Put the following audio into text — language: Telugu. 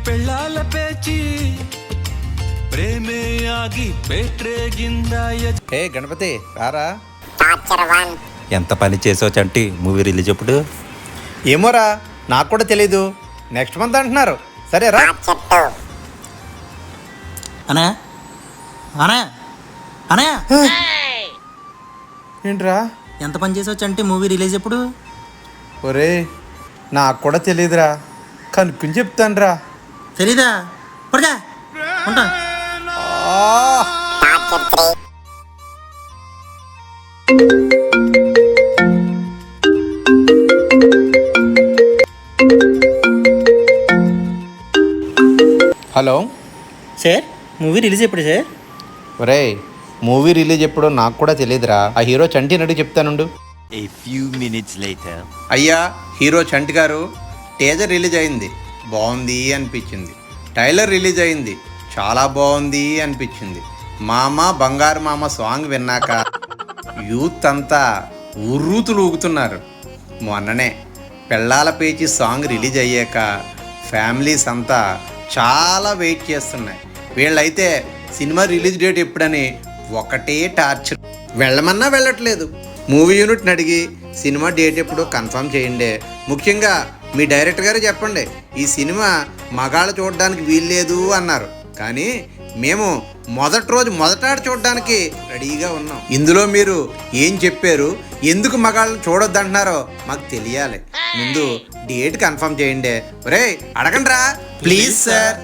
పెళ్ళాల పేచి ప్రేమే ఆగి పేట్రేగిందాయ. హే గణపతి రారా. ఎంత పని చేసావు చంటి మూవీ రిలీజ్ ఎప్పుడు? ఏమోరా నాకు కూడా తెలీదు, నెక్స్ట్ మంత్ అంటున్నారు. సరే రా. అనా అనా అనా ఏంట్రా? ఎంత పని చేసావు చంటి మూవీ రిలీజ్ ఎప్పుడు? ఒరే నాకు కూడా తెలీదురా, కనుక్కుని చెప్తాను రా. తెలీదా? పడగా ఉంటా. హలో సార్ మూవీ రిలీజ్ ఎప్పుడు సార్? ఒరే మూవీ రిలీజ్ ఎప్పుడో నాకు కూడా తెలియదురా. ఆ హీరో చంటి నడిగి చెప్తానుండు. A few minutes later. అయ్యా hero Chanti garu, teaser release అయింది, బాగుంది అనిపించింది. ట్రైలర్ రిలీజ్ అయింది, చాలా బాగుంది అనిపించింది. మామ బంగారు మామ సాంగ్ విన్నాక యూత్ అంతా ఉర్రూతులు ఊగుతున్నారు. మొన్ననే పెళ్ళాల పేచి సాంగ్ రిలీజ్ అయ్యాక ఫ్యామిలీస్ అంతా చాలా వెయిట్ చేస్తున్నాయి. వీళ్ళైతే సినిమా రిలీజ్ డేట్ ఎప్పుడని ఒకటే టార్చర్. వెళ్ళమన్నా వెళ్ళట్లేదు. మూవీ యూనిట్ని అడిగి సినిమా డేట్ ఎప్పుడో కన్ఫర్మ్ చేయండి. ముఖ్యంగా మీ డైరెక్టర్ గారు చెప్పండి, ఈ సినిమా మగాళ్ళు చూడడానికి వీల్లేదు అన్నారు. కానీ మేము మొదటి రోజు మొదటాడు చూడడానికి రెడీగా ఉన్నాం. ఇందులో మీరు ఏం చెప్పారు, ఎందుకు మగాళ్ళని చూడొద్దు అంటున్నారో మాకు తెలియాలి. ముందు డేట్ కన్ఫర్మ్ చేయండి. ఒరేయ్ అడగండి రా ప్లీజ్ సార్.